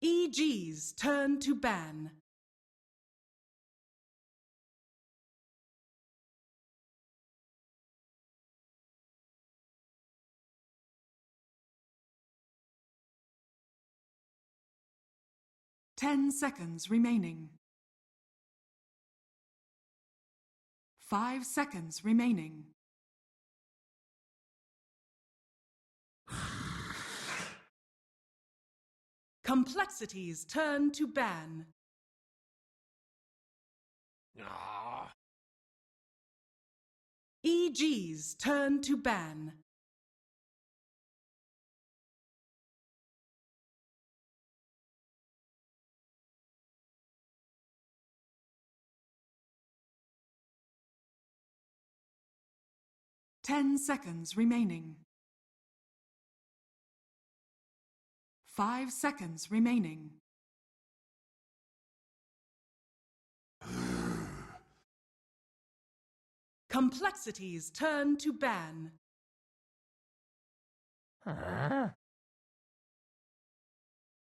EG's turn to ban. Ten seconds remaining. 5 seconds remaining. Complexity's turn to ban. EG's turn to ban. Ten seconds remaining. 5 seconds remaining. Complexity's turn to ban.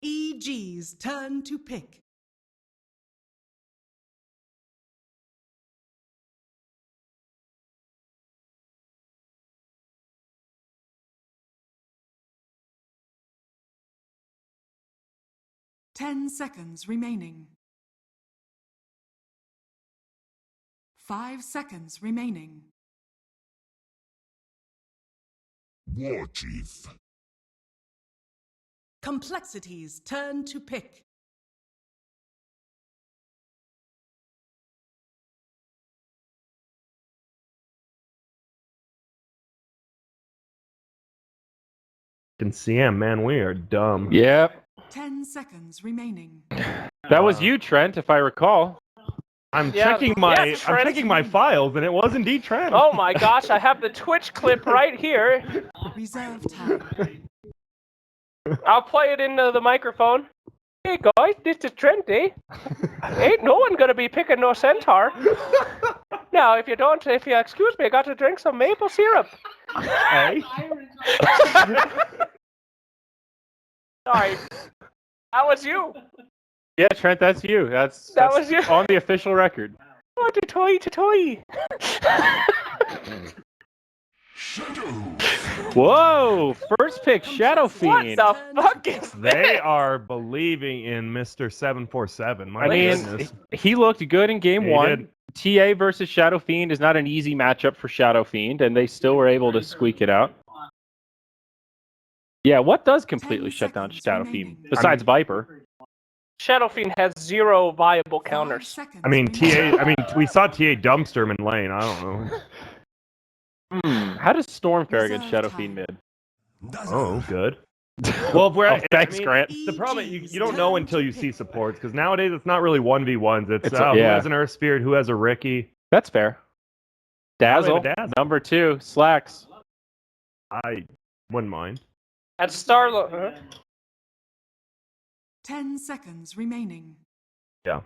EG's turn to pick. Ten seconds remaining. 5 seconds remaining. What if? Complexity's turn to pick. Can CM, man, we are dumb. Yep. 10 seconds remaining. That was you, Trent, if I recall. I'm Yeah, checking yes, Trent. I'm checking my files, and it was indeed Trent. Oh my gosh, I have the Twitch clip right here. Reserve time. I'll play it into the microphone. Hey guys, this is Trent, eh? Ain't no one gonna be picking no centaur. Now, if you excuse me, I got to drink some maple syrup. Hey. Sorry. That was you. Yeah, Trent, that's you. That's was you. On the official record. Oh, to Shadow! Whoa! First pick, Shadow What Fiend. the fuck is They this? are believing in Mr. 747. My I mean, goodness. he looked good in game He one. TA versus Shadow Fiend is not an easy matchup for Shadow Fiend, and they still were able to squeak it out. Yeah, what does completely 10 shut down seconds Shadow remaining. Fiend besides Viper? Shadow Fiend has 0 viable 5 counters. seconds I mean, remaining. we saw TA dumpster in lane. I don't know. How does Storm fare against Reserve Shadow time. Fiend mid? Oh, good. Well, if we're Oh, thanks, Grant. The problem is you don't know until you see supports, because nowadays it's not really 1v1s. It's yeah. who has an Earth Spirit, who has a Ricky. That's fair. Dazzle, Dazzle. number 2, Slacks. I wouldn't mind. At Starlo. 10 seconds remaining. Yeah.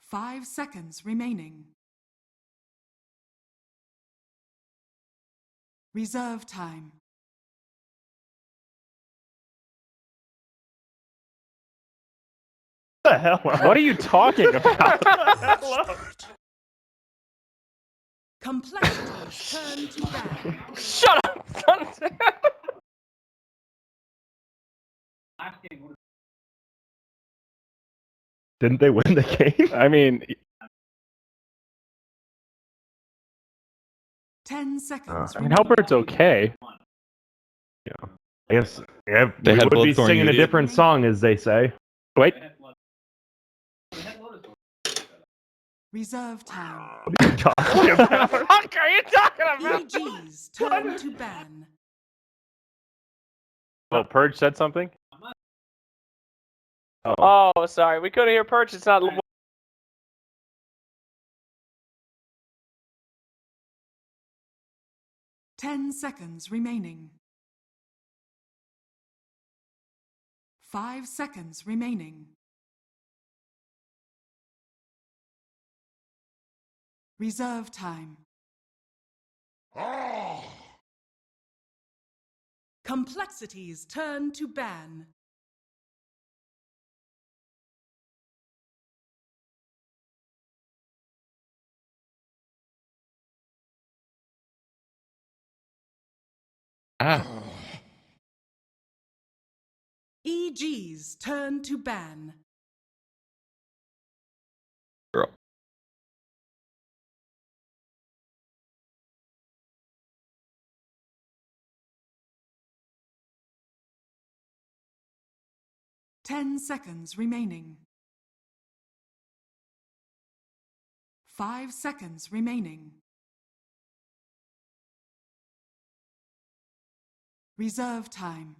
5 seconds remaining. Reserve time. What the hell? What are you talking about? Complexity's turn to ban. Shut up! Didn't they win the game? I mean, 10 seconds Halbert's okay. Yeah. I guess we had would both be Thorn singing a Unity. different song, as they say. Wait. Reserve time. What are you talking What the about? fuck are you talking about? EG's turn to ban. Oh, Purge said something? Oh, sorry. We couldn't hear Perch. It's not. 10 seconds remaining. 5 seconds remaining. Reserve time. Ah! Complexities turn to ban. EG's turn to ban. Girl. Ten seconds remaining. 5 seconds remaining. Reserve time.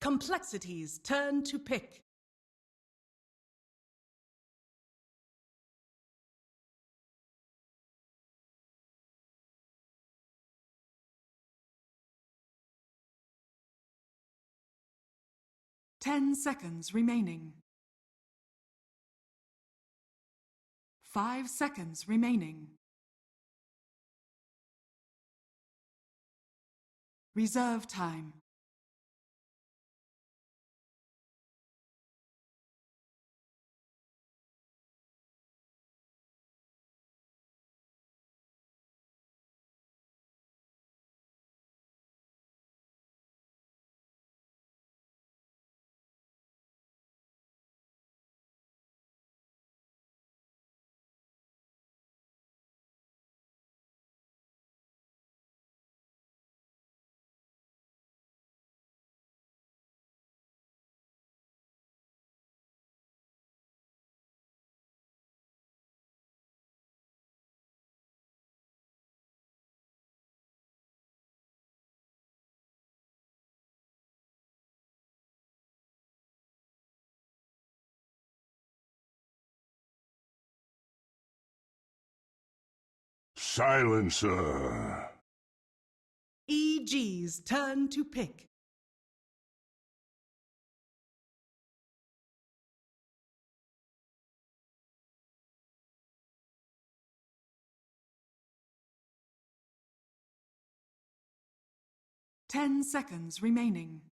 Complexities turn to pick. Ten seconds remaining. 5 seconds remaining. Reserve time. Silencer. EG's turn to pick. Ten seconds remaining.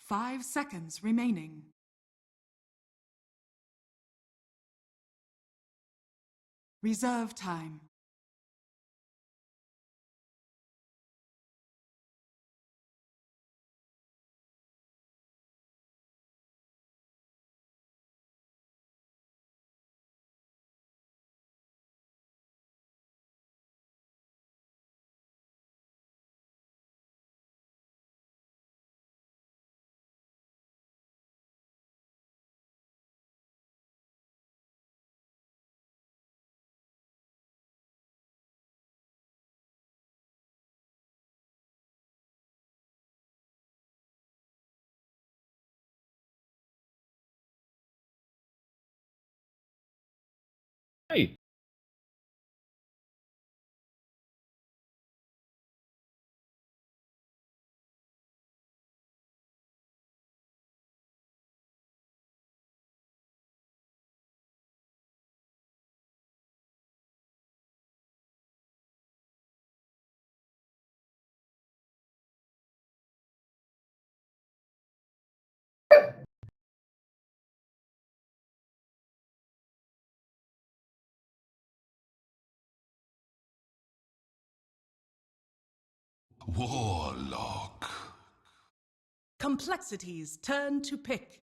5 seconds remaining. Reserve time. Hey. Warlock. Complexities turn to pick.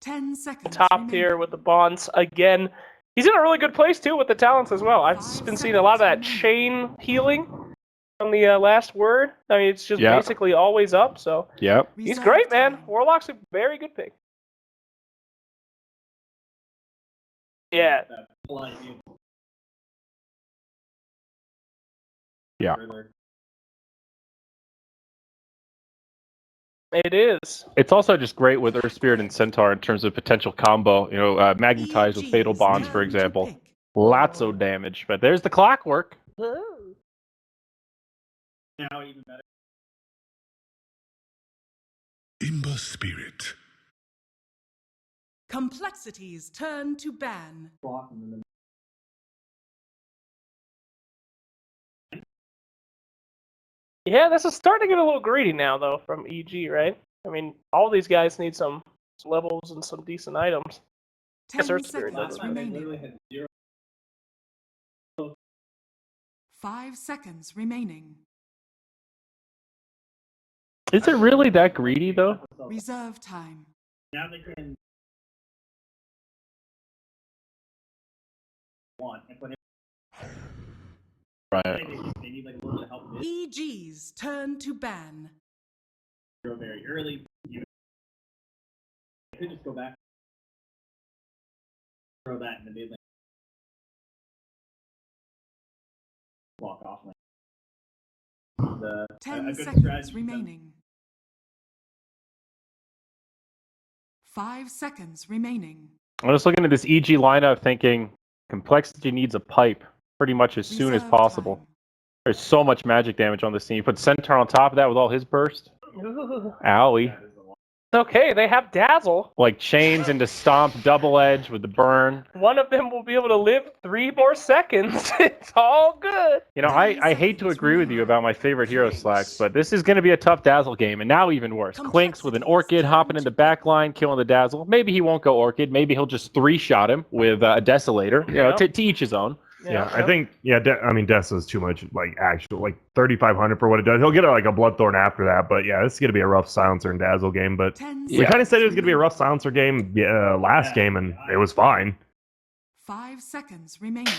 Ten seconds Top remaining. tier with the bonds again. He's in a really good place too with the talents as well. I've 5 been seeing a lot of that seconds chain healing from the last word. I mean, it's just Yeah. basically always up. So Yep. he's Reserve great, man. time. Warlock's a very good pick. Yeah. Yeah. It is. It's also just great with Earth Spirit and Centaur in terms of potential combo. You know, magnetize with Fatal EG's Bonds, for turn to example. pick. Lots of damage, but there's the clockwork. Imba spirit. Complexity's turn to ban. Yeah, this is starting to get a little greedy now, though, from EG, right? I mean, all these guys need some levels and some decent items. 10 Earth Spirit seconds doesn't. remaining. 5 seconds remaining. Is it really that greedy, though? Reserve time. Right. EG's turn to ban. Ten seconds remaining. 5 seconds remaining. I'm just looking at this EG lineup thinking Complexity needs a pipe pretty much as soon as Reserve possible. time. There's so much magic damage on this team. You put Centaur on top of that with all his burst. Owie. It's okay, they have Dazzle. Like chains into Stomp, double edge with the burn. One of them will be able to live 3 more seconds. It's all good. You know, I hate to agree with you about my favorite hero Slacks, but this is going to be a tough Dazzle game, and now even worse. Clinks with an Orchid hopping into backline, killing the Dazzle. Maybe he won't go Orchid. Maybe he'll just 3-shot him with a Desolator. You know, to each his own. Yeah, I think, I mean, Dessa is too much, like, actual, like, 3,500 for what it does. He'll get, like, a Bloodthorn after that, but, yeah, this is going to be a rough Silencer and Dazzle game, but 10 we kind of said it was going to be a seconds rough Silencer game last game, and it was fine. 5 seconds remaining.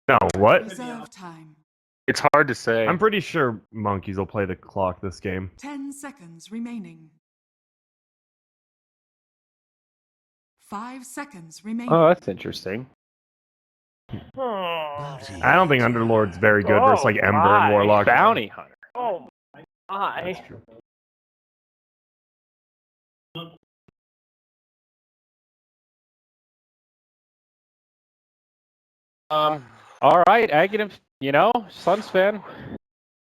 No, what? Reserve time. It's hard to say. I'm pretty sure Monkeys will play the clock this game. 10 seconds remaining. 5 seconds remaining. Oh, that's interesting. I don't think Underlord's very good versus, like, Ember and Warlock. Bounty Hunter. Oh my. That's true. All right, Aghanim, you know, Suns fan.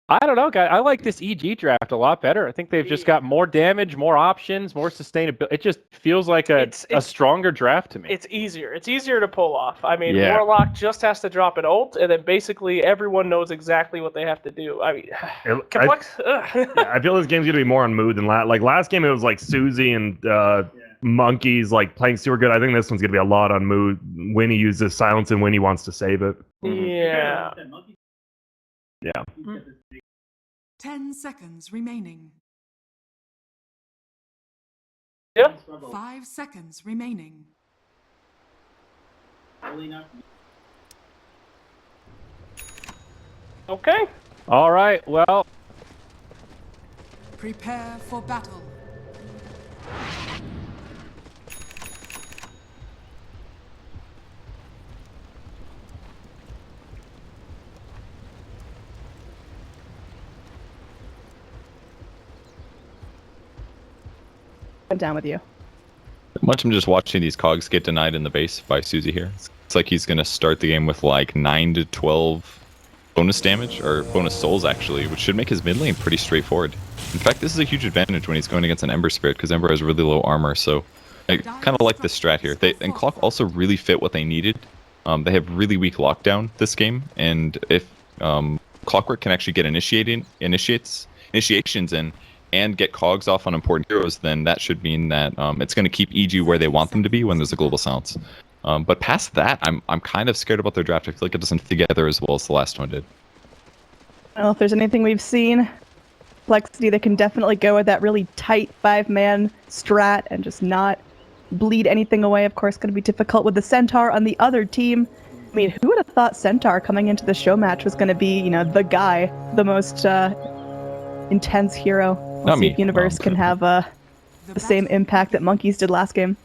I don't know, guys. I like this EG draft a lot better. I think they've just got more damage, more options, more sustainability. It just feels like a stronger draft to me. It's easier. It's easier to pull off. I mean, Yeah. Warlock just has to drop an ult, and then basically everyone knows exactly what they have to do. I mean, complex. I feel this game's gonna be more on mood than last. Like last game, it was like Susie and Monkeys like playing super good. I think this one's gonna be a lot on mood. When he uses silence and when he wants to save it. Yeah. Yeah. 10 seconds remaining. Yeah. 5 seconds remaining. Okay. All right, well, Prepare for battle. I'm down with you. Much I'm just watching these cogs get denied in the base by Susie here. It's like he's going to start the game with like 9 to 12 bonus damage, or bonus souls actually, which should make his mid lane pretty straightforward. In fact, this is a huge advantage when he's going against an Ember Spirit, because Ember has really low armor, so I kind of like this strat here. And Clock also really fit what they needed. They have really weak lockdown this game, and if Clockwork can actually get initiations in, and get cogs off on important heroes, then that should mean that it's going to keep EG where they want them to be when there's a global silence. But past that, I'm kind of scared about their draft. I feel like it doesn't fit together as well as the last one did. Well, if there's anything we've seen, Complexity, they can definitely go with that really tight 5-man strat and just not bleed anything away. Of course, going to be difficult with the Centaur on the other team. I mean, who would have thought Centaur coming into the show match was going to be, you know, the guy, the most intense hero? We'll Not see me. if Universe can have the same impact that Monkeys did last game.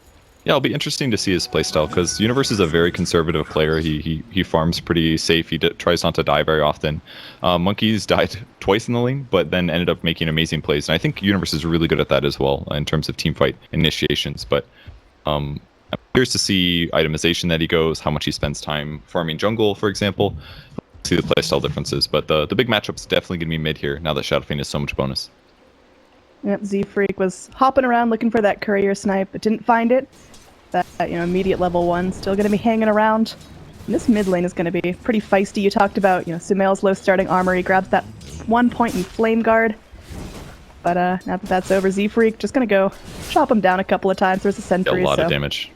Yeah, it'll be interesting to see his playstyle because Universe is a very conservative player. He farms pretty safe. He tries not to die very often. Monkeys died twice in the lane, but then ended up making amazing plays. And I think Universe is really good at that as well in terms of teamfight initiations. But I'm curious to see itemization that he goes, how much he spends time farming jungle, for example. See the playstyle differences. But the big matchup's definitely going to be mid here now that Shadow Fiend is so much bonus. Yep, Z-Freak was hopping around looking for that courier snipe, but didn't find it. That, immediate level 1, still going to be hanging around. And this mid lane is going to be pretty feisty. You talked about, Sumail's low starting armor. He grabs that 1 point in Flame Guard. But now that that's over, Z-Freak just going to go chop him down a couple of times. There's a sentry, A lot of damage.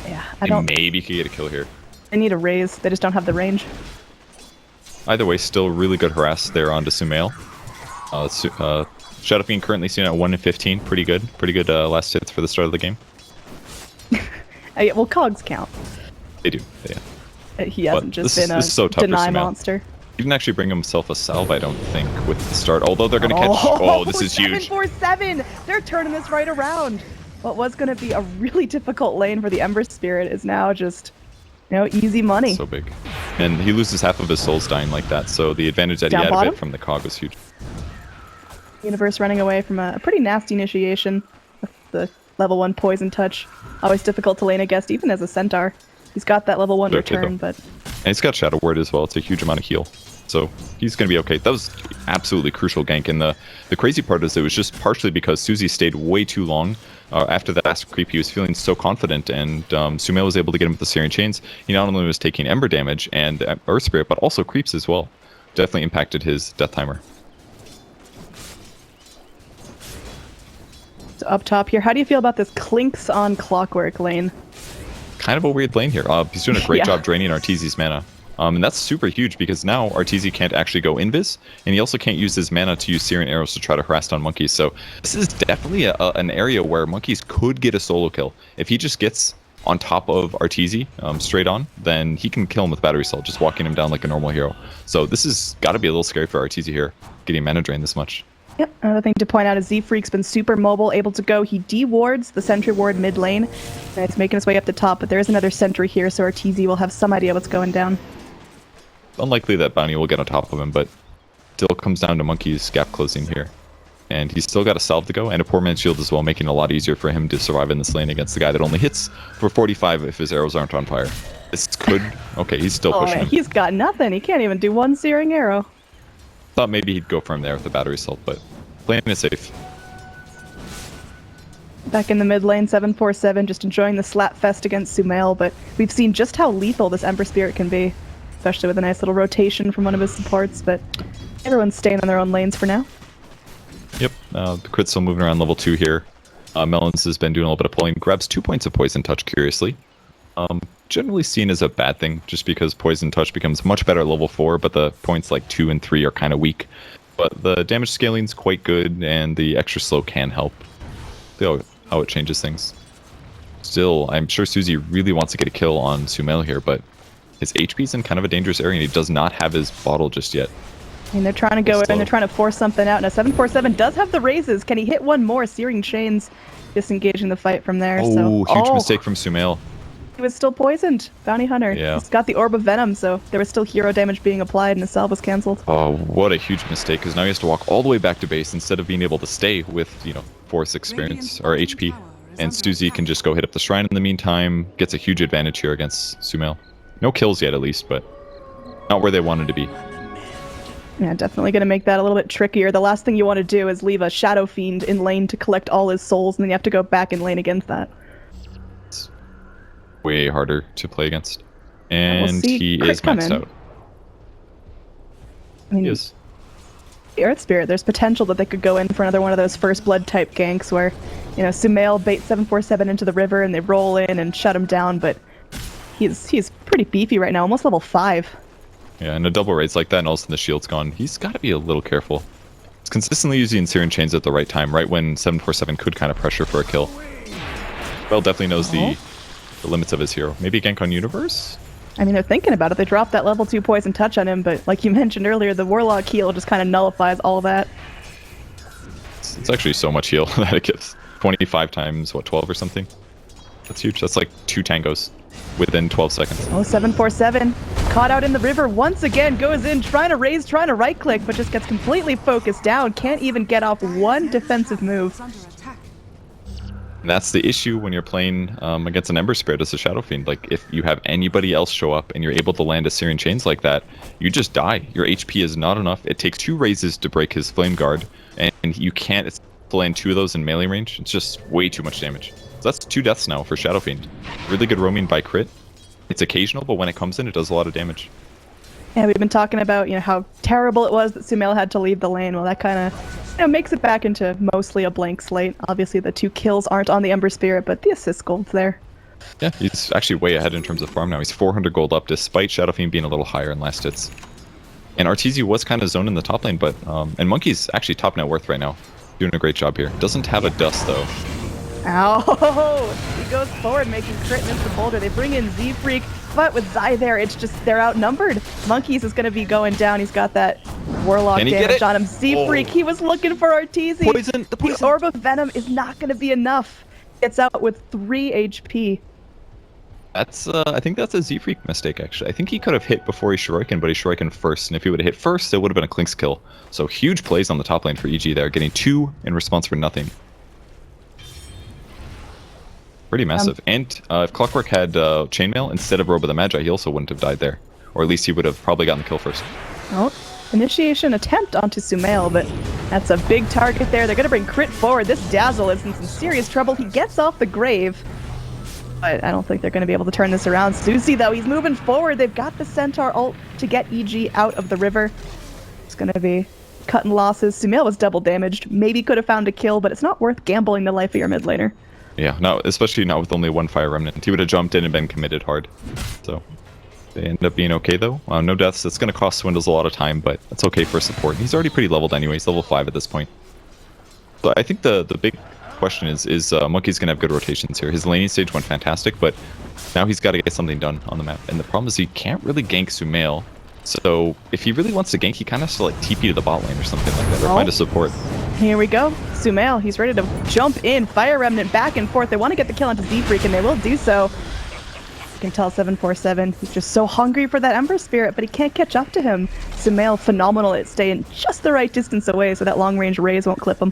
Yeah, Maybe could get a kill here. They need a raise. They just don't have the range. Either way, still really good harass there onto Sumail. Shadow Fiend currently seen at 1 in 15. Pretty good. Pretty good last hits for the start of the game. Well, cogs count. They do, yeah. He hasn't just been a this is so tough for deny Sumail. monster. He didn't actually bring himself a salve, I don't think, with the start. Although they're going to catch... Oh, this is huge. 7-4-7! They're turning this right around. What was going to be a really difficult lane for the Ember Spirit is now just, easy money. So big. And he loses half of his souls dying like that, so the advantage that he had of it from the cog was huge. Universe running away from a pretty nasty initiation with the level 1 poison touch. Always difficult to lane against, even as a centaur. He's got that level 1 return, but... And he's got Shadow Word as well. It's a huge amount of heal. So he's going to be okay. That was absolutely crucial gank. And the crazy part is it was just partially because Suzy stayed way too long. After that last creep, he was feeling so confident, and Sumail was able to get him with the Searing Chains. He not only was taking Ember damage and Earth Spirit, but also creeps as well. Definitely impacted his death timer. So up top here, how do you feel about this Clinks on Clockwork lane? Kind of a weird lane here. He's doing a great job draining Arteezy's mana. And that's super huge because now Arteezy can't actually go invis, and he also can't use his mana to use Searing Arrows to try to harass down monkeys. So this is definitely an area where monkeys could get a solo kill. If he just gets on top of Arteezy straight on, then he can kill him with Battery Assault, just walking him down like a normal hero. So this has got to be a little scary for Arteezy here, getting mana drain this much. Yep, another thing to point out is Z-Freak's been super mobile, able to go. He de-wards the sentry ward mid lane, and it's making its way up the top, but there is another sentry here, so Arteezy will have some idea what's going down. Unlikely that Bounty will get on top of him, but still comes down to Monkey's gap closing here. And he's still got a salve to go, and a poor man's shield as well, making it a lot easier for him to survive in this lane against the guy that only hits for 45 if his arrows aren't on fire. This could... Okay, he's still pushing him. He's got nothing. He can't even do one Searing Arrow. Thought maybe he'd go for him there with the Battery Assault, but playing it safe. Back in the mid lane, 7-4-7, just enjoying the slap fest against Sumail, but we've seen just how lethal this Ember Spirit can be, especially with a nice little rotation from one of his supports, but everyone's staying on their own lanes for now. Yep, the crit's still moving around level 2 here. Melons has been doing a little bit of pulling, grabs 2 points of Poison Touch, curiously. Generally seen as a bad thing, just because Poison Touch becomes much better at level 4, but the points like 2 and 3 are kind of weak. But the damage scaling's quite good, and the extra slow can help. See how it changes things. Still, I'm sure Suzy really wants to get a kill on Sumail here, but his HP's in kind of a dangerous area, and he does not have his bottle just yet. I mean, they're trying to go in, they're trying to force something out. Now, 7-4-7 does have the raises. Can he hit one more? Searing Chains disengaging the fight from there. Oh, huge mistake from Sumail. He was still poisoned. Bounty Hunter. Yeah. He's got the Orb of Venom, so there was still hero damage being applied, and the salve was cancelled. Oh, what a huge mistake, because now he has to walk all the way back to base instead of being able to stay with, Force experience, or HP. And Suzy can just go hit up the shrine in the meantime, gets a huge advantage here against Sumail. No kills yet, at least, but not where they wanted to be. Yeah, definitely going to make that a little bit trickier. The last thing you want to do is leave a Shadow Fiend in lane to collect all his souls, and then you have to go back in lane against that. It's way harder to play against. And we'll he is maxed out. I mean, he is. The Earth Spirit, there's potential that they could go in for another one of those First Blood type ganks where, Sumail baits 7-4-7 into the river and they roll in and shut him down, but he's pretty beefy right now, almost level 5. Yeah, and a double raids like that, and all of a sudden the shield's gone. He's got to be a little careful. He's consistently using Searing Chains at the right time, right when 7-4-7 could kind of pressure for a kill. Bell definitely knows the limits of his hero. Maybe a gank on Universe? I mean, they're thinking about it. They dropped that level 2 Poison Touch on him, but like you mentioned earlier, the Warlock heal just kind of nullifies all that. It's actually so much heal that it gives. 25 times, 12 or something? That's huge. That's like 2 tangos within 12 seconds. Oh, 747. Caught out in the river once again. Goes in, trying to raise, trying to right click, but just gets completely focused down. Can't even get off one defensive move. Under attack. And that's the issue when you're playing against an Ember Spirit as a Shadow Fiend. Like, if you have anybody else show up and you're able to land a Syrian Chains like that, you just die. Your HP is not enough. It takes 2 raises to break his Flame Guard, and you can't land 2 of those in melee range. It's just way too much damage. So that's 2 deaths now for Shadow Fiend. Really good roaming by crit. It's occasional, but when it comes in, it does a lot of damage. Yeah, we've been talking about, how terrible it was that sumail had to leave the lane. Well, that kind of, makes it back into mostly a blank slate. Obviously, the 2 kills aren't on the Ember Spirit, but the assist gold's there. Yeah, he's actually way ahead in terms of farm now. He's 400 gold up, despite Shadow Fiend being a little higher in last hits. And Arteezy was kind of zoned in the top lane, but and Monkey's actually top net worth right now. Doing a great job here. Doesn't have a dust, though. Ow! He goes forward, making crit miss the boulder. They bring in Z-Freak, but with Zai there, it's just, they're outnumbered. Monkeys is going to be going down. He's got that Warlock damage on him. Z-Freak, he was looking for Arteezy. Poison, the poison. The Orb of Venom is not going to be enough. Gets out with 3 HP. That's, I think that's a Z-Freak mistake, actually. I think he could have hit before he Shuriken, but he Shuriken first, and if he would have hit first, it would have been a Klink's kill. So huge plays on the top lane for EG there, getting 2 in response for nothing. Pretty massive. And if Clockwork had Chainmail instead of Robe of the Magi, he also wouldn't have died there. Or at least he would have probably gotten the kill first. Oh, initiation attempt onto Sumail, but that's a big target there. They're going to bring crit forward. This Dazzle is in some serious trouble. He gets off the grave, but I don't think they're going to be able to turn this around. Susie, though, he's moving forward. They've got the Centaur ult to get EG out of the river. It's going to be cutting losses. Sumail was double damaged. Maybe could have found a kill, but it's not worth gambling the life of your mid laner. Yeah, no, especially not with only 1 Fire Remnant. He would have jumped in and been committed hard. So they end up being okay, though. No deaths. It's going to cost Swindles a lot of time, but that's okay for support. He's already pretty leveled anyway. He's level 5 at this point. So I think the big question is Monkey's going to have good rotations here. His laning stage went fantastic, but now he's got to get something done on the map. And the problem is he can't really gank Sumail. So if he really wants to gank, he kind of has to like TP to the bot lane or something like that, or find a support. Here we go. Sumail, he's ready to jump in. Fire Remnant back and forth. They want to get the kill onto Z-Freak, and they will do so. You can tell 747, he's just so hungry for that Ember Spirit, but he can't catch up to him. Sumail, phenomenal at staying just the right distance away so that long-range raise won't clip him.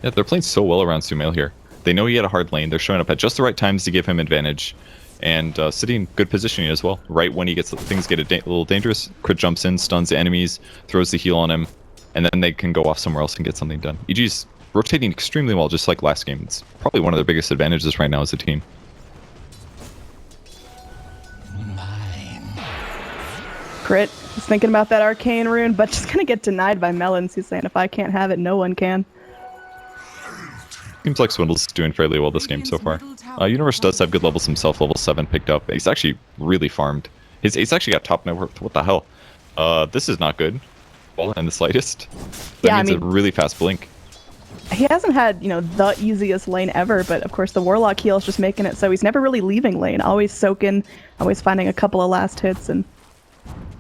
Yeah, they're playing so well around Sumail here. They know he had a hard lane. They're showing up at just the right times to give him advantage. And sitting in good positioning as well. Right when he gets things get a little dangerous, Crit jumps in, stuns the enemies, throws the heal on him, and then they can go off somewhere else and get something done. EG's rotating extremely well, just like last game. It's probably one of their biggest advantages right now as a team. Crit is thinking about that arcane rune, but just gonna get denied by Melons. He's saying, if I can't have it, no one can. Seems like Swindle's doing fairly well this game so far. Universe does have good levels himself, level 7 picked up. He's actually really farmed. He's actually got top net worth. What the hell? This is not good. Well, in the slightest. That means a really fast blink. He hasn't had, the easiest lane ever, but of course the Warlock heal is just making it so he's never really leaving lane. Always soaking, always finding a couple of last hits, and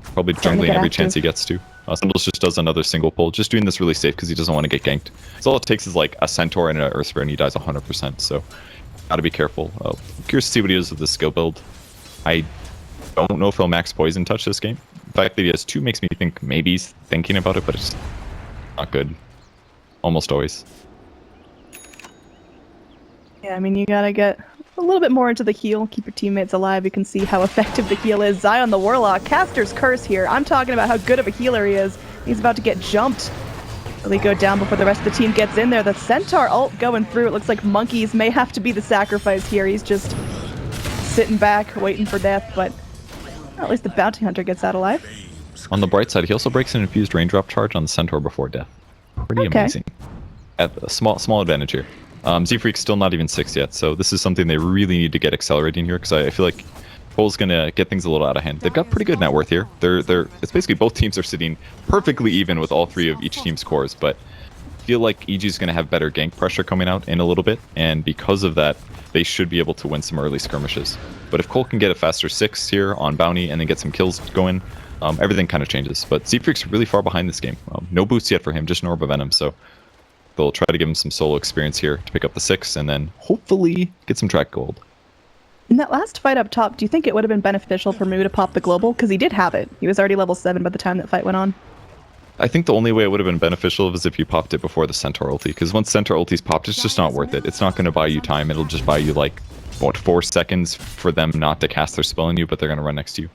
probably jungling every chance he gets to. Swindles just does another single pull, just doing this really safe because he doesn't want to get ganked. So all it takes is like a Centaur and an Earth Spirit and he dies 100%, so gotta be careful. I'm curious to see what he does with this skill build. I don't know if he'll max Poison Touch this game. The fact that he has 2 makes me think maybe he's thinking about it, but it's not good. Almost always. Yeah, you gotta get a little bit more into the heal, keep your teammates alive. You can see how effective the heal is. Zion the Warlock, Caster's Curse here. I'm talking about how good of a healer he is. He's about to get jumped. Really go down before the rest of the team gets in there. The Centaur ult going through. It looks like Monkeys may have to be the sacrifice here. He's just sitting back, waiting for death, but at least the Bounty Hunter gets out alive. On the bright side, he also breaks an infused raindrop charge on the Centaur before death. Pretty amazing. At a small advantage here. Z-Freak's still not even 6 yet, so this is something they really need to get accelerating here, because I feel like coL's gonna get things a little out of hand. They've got pretty good net worth here. It's basically both teams are sitting perfectly even with all 3 of each team's cores, but I feel like EG's gonna have better gank pressure coming out in a little bit, and because of that, they should be able to win some early skirmishes. But if coL can get a faster 6 here on Bounty and then get some kills going, everything kind of changes. But Z-Freak's really far behind this game. No boots yet for him, just an Orb of Venom, so they'll try to give him some solo experience here to pick up the 6 and then hopefully get some track gold. In that last fight up top, do you think it would have been beneficial for Moo to pop the global? Because he did have it. He was already level 7 by the time that fight went on. I think the only way it would have been beneficial is if you popped it before the Centaur ulti, because once Centaur ulti's popped, it's just not worth it. It's not going to buy you time. It'll just buy you, like, what, 4 seconds for them not to cast their spell on you, but they're going to run next to you.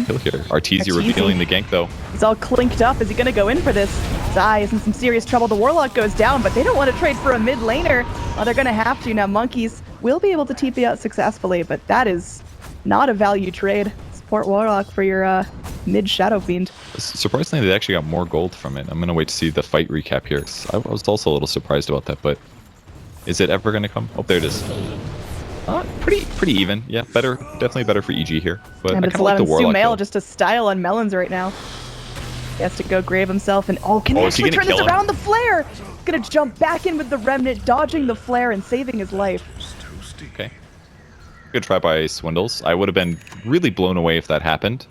Kill here. Arteezy revealing the gank, though. He's all clinked up. Is he going to go in for this? Zai is in some serious trouble. The Warlock goes down, but they don't want to trade for a mid laner. Oh, they're going to have to. Now, Monkeys will be able to TP out successfully, but that is not a value trade. Support Warlock for your mid Shadow Fiend. Surprisingly, they actually got more gold from it. I'm going to wait to see the fight recap here. I was also a little surprised about that, but is it ever going to come? Oh, there it is. Pretty even. Yeah, better. Definitely better for EG here. But And I it's kind of like the allowing Warlock Sumail kill. just to style on Melons right now. He has to go grave himself, and can he Oh, is he actually gonna turn this kill him? around? The flare! Gonna jump back in with the Remnant, dodging the flare and saving his life. Okay. Good try by Swindles. I would have been really blown away if that happened,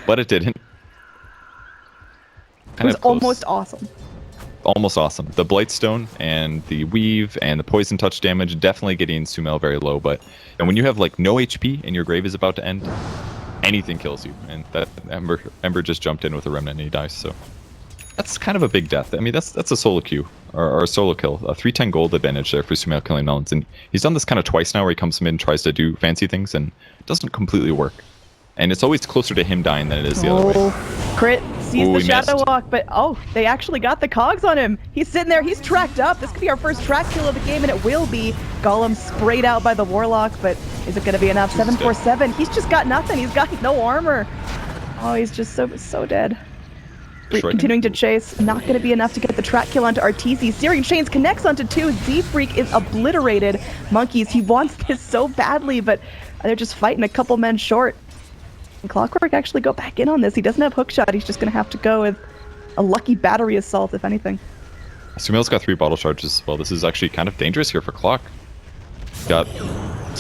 but it didn't. It was almost awesome. Almost awesome. The Blightstone and the Weave and the Poison Touch damage definitely getting Sumail very low, but and when you have like no HP and your grave is about to end, anything kills you. And that Ember just jumped in with a Remnant and he dies, so that's kind of a big death. I mean, that's a solo queue or a solo kill. A 310 gold advantage there for Sumail killing Melons, and he's done this kind of twice now where he comes in and tries to do fancy things and it doesn't completely work. And it's always closer to him dying than it is the other way. Crit sees Ooh, the he Shadow missed. Walk, but they actually got the cogs on him. He's sitting there, he's tracked up. This could be our first track kill of the game, and it will be. Golem sprayed out by the Warlock, but is it going to be enough? 747, he's just got nothing. He's got no armor. Oh, he's just so dead. Destroyed him. Continuing to chase, not going to be enough to get the track kill onto Arteezy. Searing Chains connects onto 2. Z-Freak is obliterated. Monkeys, he wants this so badly, but they're just fighting a couple men short. Can Clockwork actually go back in on this? He doesn't have hookshot. He's just going to have to go with a lucky battery assault, if anything. Sumail's got 3 bottle charges as well. This is actually kind of dangerous here for Clock. Got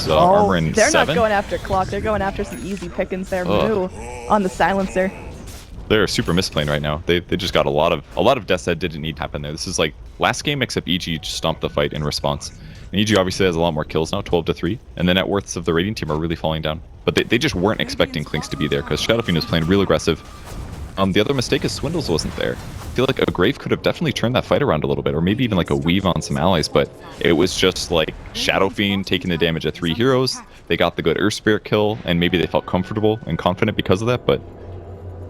armor in they're 7. not going after Clock. They're going after some easy pickings there. Moo on the silencer. They're super misplaying right now. They just got a lot of deaths that didn't need to happen there. This is like last game except EG just stomped the fight in response. And EG obviously has a lot more kills now, 12-3, and the net worths of the rating team are really falling down. But they just weren't expecting Clinks to be there because Shadowfiend was playing real aggressive. The other mistake is Swindles wasn't there. I feel like a Grave could have definitely turned that fight around a little bit, or maybe even like a Weave on some allies, but it was just like Shadowfiend taking the damage at 3 heroes. They got the good Earth Spirit kill, and maybe they felt comfortable and confident because of that, but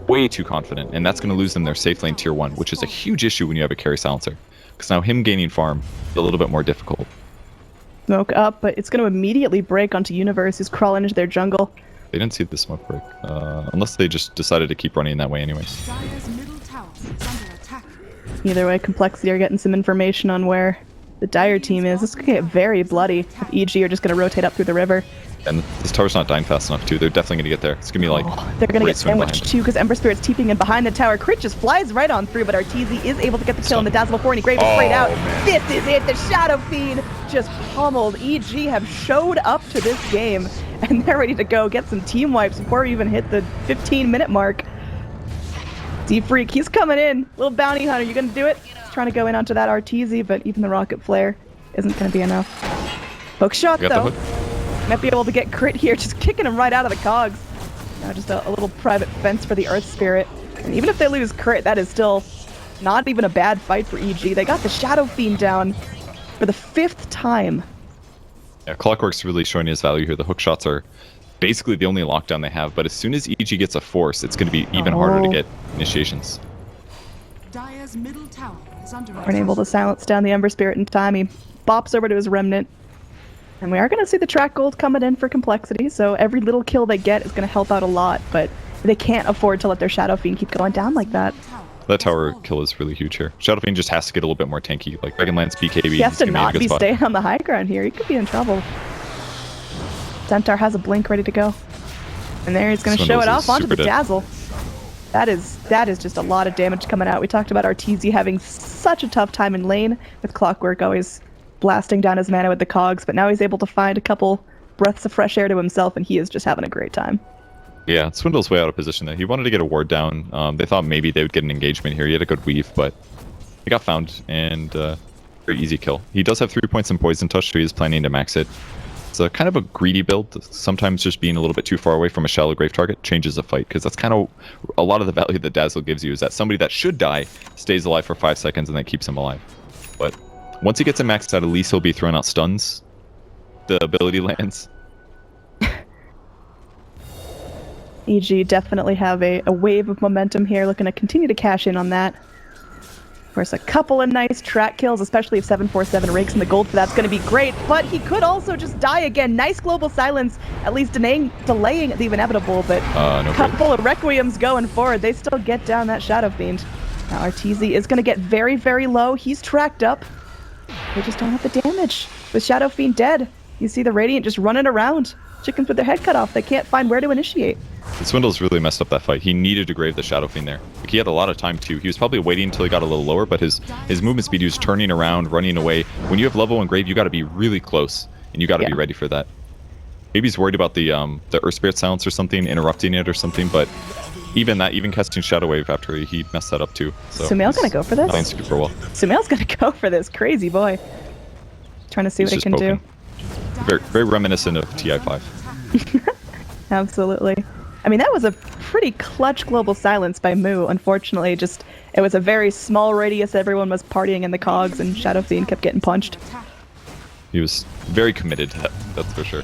way too confident, and that's going to lose them their safe lane tier 1, which is a huge issue when you have a carry silencer, because now him gaining farm is a little bit more difficult. Smoke up, but it's going to immediately break onto Universe, who's crawling into their jungle. They didn't see the smoke break, unless they just decided to keep running that way anyways. Dire's middle tower is under attack. Either way, Complexity are getting some information on where the Dire team is. This could get very bloody if EG are just going to rotate up through the river. And this tower's not dying fast enough too. They're definitely gonna get there. It's gonna be like They're going to great get swing sandwiched behind. too because Ember Spirit's TPing in behind the tower. Crit just flies right on through, but Arteezy is able to get the kill on the Dazzle before, and he Grave is sprayed out. man. This is it. The Shadow Fiend just pummeled. EG have showed up to this game, and they're ready to go get some team wipes before we even hit the 15-minute mark. Z-Freak, he's coming in. Little bounty hunter, you going to do it? He's trying to go in onto that Arteezy, but even the Rocket Flare isn't going to be enough. Hook shot, We got though. the hook. Might be able to get Crit here, just kicking him right out of the cogs. Now just a little private fence for the Earth Spirit. And even if they lose Crit, that is still not even a bad fight for EG. They got the Shadow Fiend down for the 5th time. Yeah, Clockwork's really showing his value here. The hook shots are basically the only lockdown they have, but as soon as EG gets a force, it's going to be even harder to get initiations. Dire's middle tower is under attack. Weren't able to silence down the Ember Spirit in time. He bops over to his Remnant. And we are going to see the track gold coming in for Complexity, so every little kill they get is going to help out a lot, but they can't afford to let their Shadow Fiend keep going down like that. That tower kill is really huge here. Shadowfiend just has to get a little bit more tanky. Like Dragonlance BKB. He has to is gonna not in a be good spot. staying on the high ground here. He could be in trouble. Centaur has a blink ready to go. And there he's going to show Swindles it is off onto super the dead. Dazzle. That is just a lot of damage coming out. We talked about Arteezy having such a tough time in lane with Clockwork always blasting down his mana with the cogs, but now he's able to find a couple breaths of fresh air to himself, and he is just having a great time. Yeah, Swindle's way out of position there. He wanted to get a ward down. They thought maybe they would get an engagement here. He had a good weave, but he got found, and very easy kill. He does have 3 points in Poison Touch, so he is planning to max it. It's a kind of a greedy build. Sometimes just being a little bit too far away from a shallow grave target changes a fight, because that's kind of a lot of the value that Dazzle gives you, is that somebody that should die stays alive for 5 seconds and then keeps him alive. But once he gets him maxed out, at least he'll be throwing out stuns. The ability lands. EG definitely have a wave of momentum here, looking to continue to cash in on that. Of course, a couple of nice track kills, especially if 747 rakes in the gold for that's going to be great, but he could also just die again. Nice global silence, at least delaying the inevitable, but No couple of Requiems going forward. They still get down that Shadow Fiend. Now RTZ is going to get very, very low. He's tracked up. They just don't have the damage. With Shadow Fiend dead, you see the Radiant just running around. Chickens with their head cut off. They can't find where to initiate. Swindle's really messed up that fight. He needed to grave the Shadow Fiend there. Like, he had a lot of time too. He was probably waiting until he got a little lower, but his movement speed, he was turning around, running away. When you have level 1 grave, you got to be really close, and you got to be ready for that. Maybe he's worried about the Earth Spirit silence or something, interrupting it or something, but even casting Shadow Wave after he messed that up too. So Sumail's gonna go for this? Playing super well. Sumail's gonna go for this. Crazy boy. Trying to see what he can do. Very, very reminiscent of TI5. Absolutely. I mean, that was a pretty clutch global silence by Moo. Unfortunately, it was a very small radius. Everyone was partying in the cogs, and Shadow Fiend kept getting punched. He was very committed to that, that's for sure.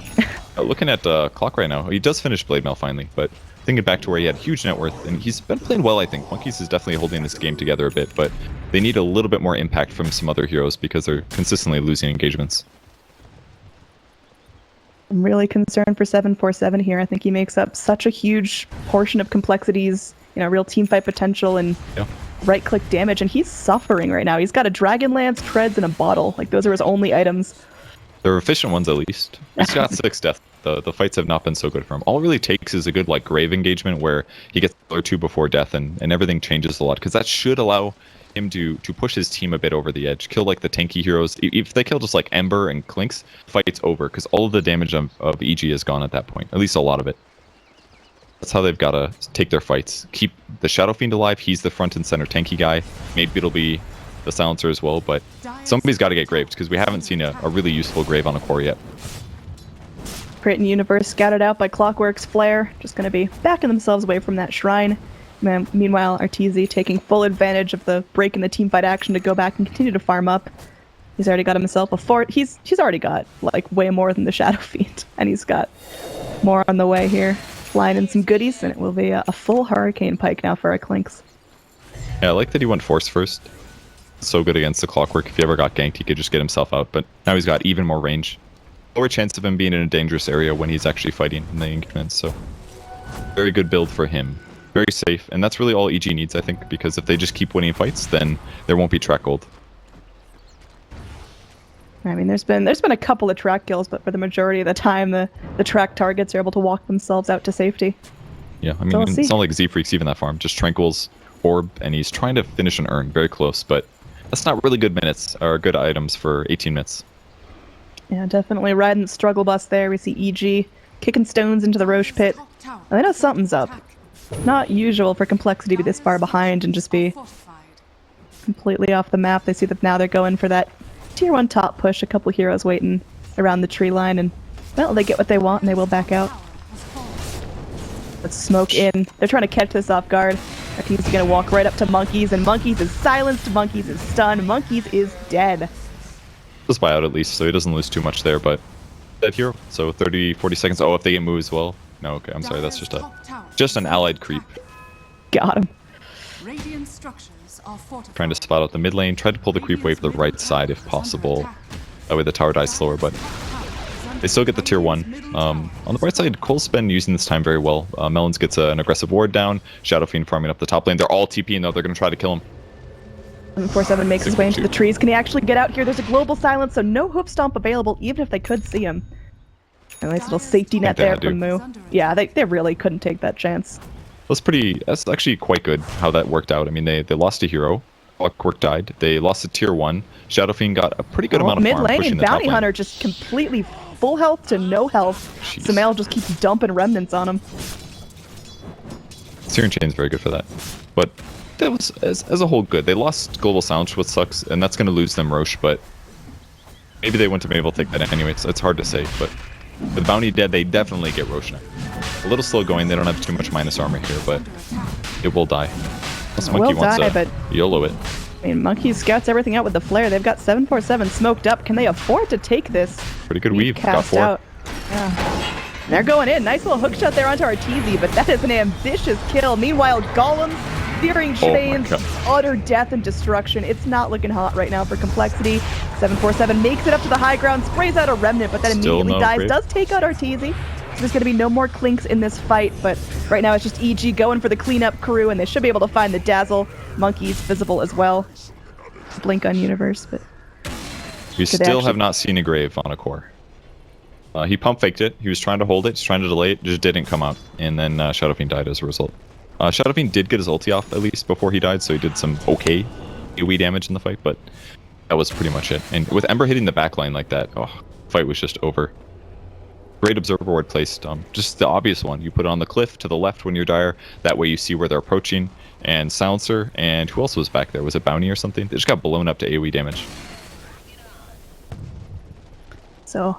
Looking at clock right now, he does finish Blade Mail finally, but thinking back to where he had huge net worth, and he's been playing well, I think. Monkeys is definitely holding this game together a bit, but they need a little bit more impact from some other heroes because they're consistently losing engagements. I'm really concerned for 747 here. I think he makes up such a huge portion of complexities, real teamfight potential and right-click damage, and he's suffering right now. He's got a Dragon Lance, Treads, and a bottle. Like, those are his only items. They're efficient ones, at least. He's got 6 death. The fights have not been so good for him. All it really takes is a good grave engagement where he gets or 2 before death, and everything changes a lot, because that should allow him to push his team a bit over the edge, kill the tanky heroes. If they kill just Ember and Clinks, fight's over, because all of the damage of EG is gone at that point, at least a lot of it. That's how they've got to take their fights. Keep the Shadow Fiend alive. He's the front and center tanky guy. Maybe it'll be the silencer as well, but somebody's got to get graved, because we haven't seen a really useful grave on a core yet. Crit and Universe scouted out by Clockwork's Flare, just going to be backing themselves away from that shrine. Meanwhile, RTZ taking full advantage of the break in the teamfight action to go back and continue to farm up. He's already got himself a fort. He's already got way more than the Shadow Fiend, and he's got more on the way here. Flying in some goodies, and it will be a full Hurricane Pike now for our Clinks. Yeah, I like that he went Force first. So good against the Clockwork. If he ever got ganked, he could just get himself out, but now he's got even more range. Lower chance of him being in a dangerous area when he's actually fighting in the increments, so very good build for him. Very safe, and that's really all EG needs, I think, because if they just keep winning fights, then there won't be track gold. I mean, there's been a couple of track kills, but for the majority of the time, the track targets are able to walk themselves out to safety. Yeah, I mean, it's not like Z-Freak's even that farm. Just Tranquil's Orb, and he's trying to finish an Urn, very close, but that's not really good minutes, or good items for 18 minutes. Yeah, definitely riding the struggle bus there. We see EG kicking stones into the Roche pit. I know something's up. Not usual for Complexity to be this far behind and just be completely off the map. They see that now they're going for that tier 1 top push. A couple heroes waiting around the tree line, and well, they get what they want and they will back out. Let's smoke in. They're trying to catch this off guard. Our team's gonna walk right up to Monkeys, and Monkeys is silenced, Monkeys is stunned, Monkeys is dead. Just buy out at least, so he doesn't lose too much there, but dead hero. So 30, 40 seconds. Oh, if they get moved as well. No, okay, I'm sorry, that's just an allied creep. Got him. Radiant structures are fortified. Trying to spot out the mid lane, try to pull the creep wave to the right side if possible. That way the tower dies slower, but they still get the tier 1. On the bright side, coL's been using this time very well. Melons gets an aggressive ward down, Shadow Fiend farming up the top lane. They're all TPing though, they're going to try to kill him. 747 makes his way into the trees. Can he actually get out here? There's a global silence, so no hoop stomp available, even if they could see him. A nice little safety net there from Moo. Yeah, they really couldn't take that chance. That's actually quite good how that worked out. I mean, they lost a hero. Clockwork died. They lost a tier 1. Shadow Fiend got a pretty good amount of farm mid lane, pushing and the top Bounty lane. Hunter just completely full health to no health. Jeez. Sumail just keeps dumping remnants on him. Searing Chain's very good for that. But that was, as a whole, good. They lost Global Silence, which sucks, and that's going to lose them Roche, but maybe they wouldn't have been able to take that anyway. It's hard to say, but With Bounty dead, they definitely get Roshan. A little slow going, they don't have too much minus armor here, but it will die. Plus Monkey wants to YOLO it. I mean, Monkey scouts everything out with the flare. They've got 747 smoked up. Can they afford to take this? Pretty good weave. Got Cast 4. out. Yeah. They're going in. Nice little hook shot there onto Arteezy, but that is an ambitious kill. Meanwhile, Golems, Searing Chains, utter death and destruction. It's not looking hot right now for Complexity. 747 makes it up to the high ground, sprays out a Remnant, but then immediately dies. Grave. Does take out Arteezy. So there's going to be no more clinks in this fight, but right now it's just EG going for the cleanup crew, and they should be able to find the Dazzle. Monkey's visible as well. Blink on Universe, but... We still have not seen a Grave on a core. He pump faked it. He was trying to hold it. He's trying to delay it. Just didn't come out. And then Shadow Fiend died as a result. Shadow Fiend did get his ulti off at least before he died, so he did some okay AoE damage in the fight, but that was pretty much it. And with Ember hitting the backline like that, the fight was just over. Great observer ward placed. Just the obvious one. You put it on the cliff to the left when you're dire. That way you see where they're approaching. And Silencer. And who else was back there? Was it Bounty or something? They just got blown up to AoE damage. So...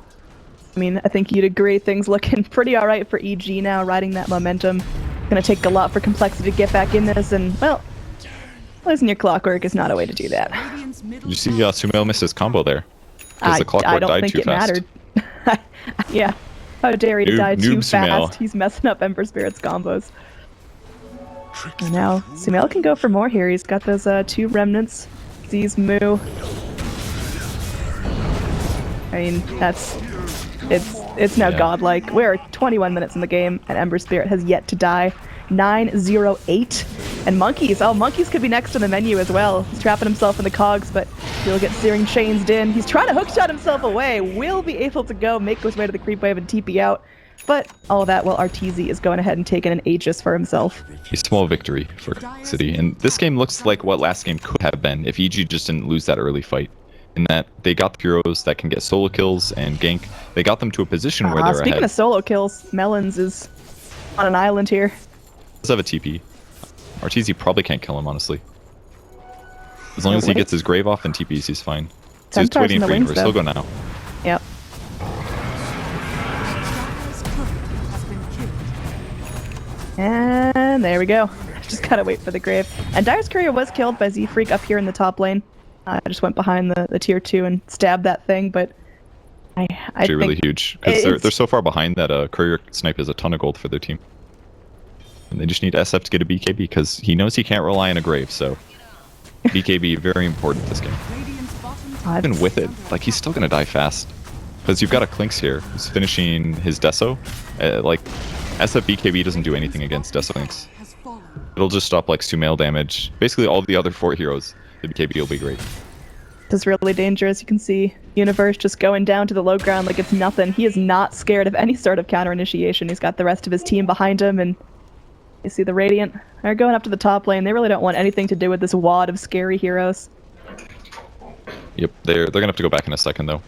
I mean, I think you'd agree things looking pretty alright for EG now, riding that momentum. Gonna take a lot for Complexity to get back in this, and, well, losing your clockwork is not a way to do that. You see Sumail missed his combo there. Because the clockwork died too fast. Mattered. Yeah. How dare he die too fast? Sumail. He's messing up Ember Spirit's combos. And now, Sumail can go for more here. He's got those 2 remnants. Sees Moo. I mean, it's now godlike. We're 21 minutes in the game, and Ember Spirit has yet to die. 9-0-8. And Monkeys could be next on the menu as well. He's trapping himself in the cogs, but he'll get Searing Chains in. He's trying to hookshot himself away. Will be able to make his way to the creep wave and TP out. But all that while Arteezy is going ahead and taking an Aegis for himself. A small victory for City. And this game looks like what last game could have been if EG just didn't lose that early fight. In that they got the heroes that can get solo kills and gank. They got them to a position where they're speaking ahead. of solo kills, Melons is on an island here. Does have a TP. Arteezy probably can't kill him, honestly. As long as he gets his grave off and TPs, he's fine. So he's waiting for Universe. He'll go now. Yep. And there we go. Just gotta wait for the grave. And Dire's Courier was killed by Z-Freak up here in the top lane. I just went behind the tier 2 and stabbed that thing, but I actually really huge because they're so far behind that Courier Snipe is a ton of gold for their team, and they just need SF to get a BKB because he knows he can't rely on a grave. So BKB very important this game. Even with it, like he's still gonna die fast because you've got a Clinks here who's finishing his Deso. Like SF BKB doesn't do anything against Deso Clinks. It'll just stop like Sumail damage. Basically all the other 4 heroes. The BKB will be great. This is really dangerous. You can see Universe just going down to the low ground like it's nothing. He is not scared of any sort of counter initiation. He's got the rest of his team behind him, and you see the Radiant. They're going up to the top lane. They really don't want anything to do with this wad of scary heroes. Yep, they're gonna have to go back in a second though.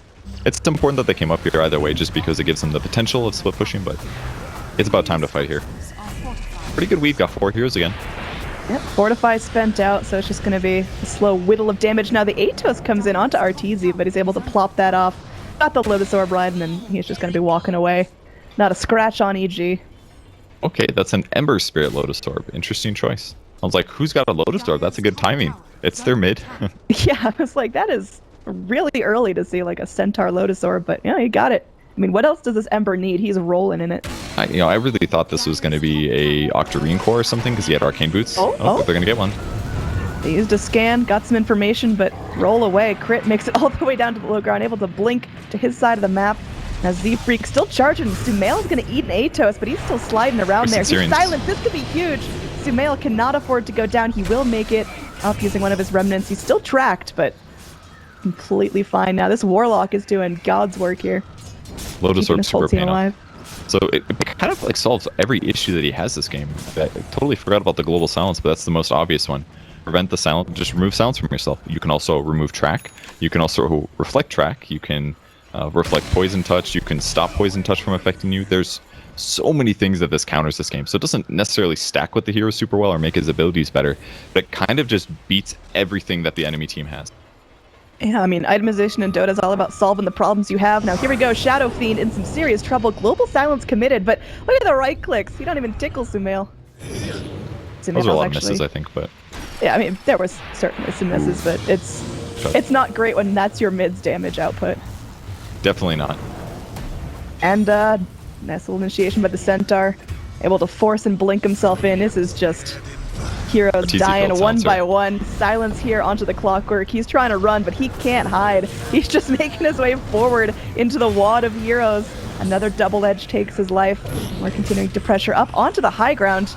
It's important that they came up here either way, just because it gives them the potential of split pushing, but it's about time to fight here. Pretty good weave, got 4 heroes again. Yep, Fortify spent out, so it's just going to be a slow whittle of damage. Now the Atos comes in onto Arteezy, but he's able to plop that off. Got the Lotus Orb right, and then he's just going to be walking away. Not a scratch on EG. Okay, that's an Ember Spirit Lotus Orb. Interesting choice. I was like, who's got a Lotus Orb? That's a good timing. It's their mid. Yeah, I was like, that is really early to see like a Centaur Lotus Orb, but yeah, he got it. I mean, what else does this Ember need? He's rolling in it. I really thought this was going to be a Octarine core or something because he had Arcane Boots. They're going to get one. They used a scan, got some information, but roll away. Crit makes it all the way down to the low ground, able to blink to his side of the map. Now Z-Freak still charging. Sumail's going to eat an Atos, but he's still sliding around there. He's silenced. This could be huge. Sumail cannot afford to go down. He will make it off using one of his remnants. He's still tracked, but completely fine. Now this Warlock is doing God's work here. Lotus Orb super pain. So it kind of like solves every issue that he has this game. I totally forgot about the global silence, but that's the most obvious one. Prevent the silence, just remove silence from yourself. You can also remove track. You can also reflect track. You can reflect poison touch. You can stop poison touch from affecting you. There's so many things that this counters this game. So it doesn't necessarily stack with the hero super well or make his abilities better, but it kind of just beats everything that the enemy team has. Yeah, I mean, itemization in Dota is all about solving the problems you have. Now, here we go. Shadow Fiend in some serious trouble. Global Silence committed, but look at the right clicks. You don't even tickle Sumail. Those are a lot of misses, I think, but... Yeah, I mean, there was certainly some misses, but it's not great when that's your mid's damage output. Definitely not. And, nice little initiation by the Centaur. Able to force and blink himself in. This is just... Heroes dying one by one. Silence here onto the Clockwork. He's trying to run, but he can't hide. He's just making his way forward into the wad of heroes. Another double edge takes his life. We're continuing to pressure up onto the high ground.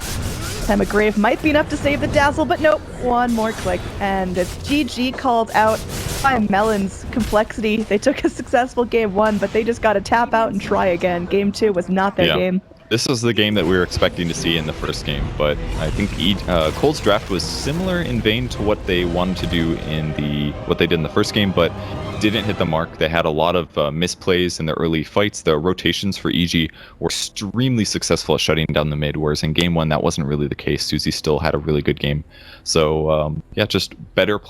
Time of Grave might be enough to save the Dazzle, but nope. One more click, and it's GG called out by Melon's Complexity. They took a successful game 1, but they just got to tap out and try again. Game 2 was not their game. This was the game that we were expecting to see in the first game, but I think coL's draft was similar in vein to what they wanted to do in what they did in the first game, but didn't hit the mark. They had a lot of misplays in the early fights. The rotations for EG were extremely successful at shutting down the mid, whereas in game 1 that wasn't really the case. Susie still had a really good game. So yeah, just better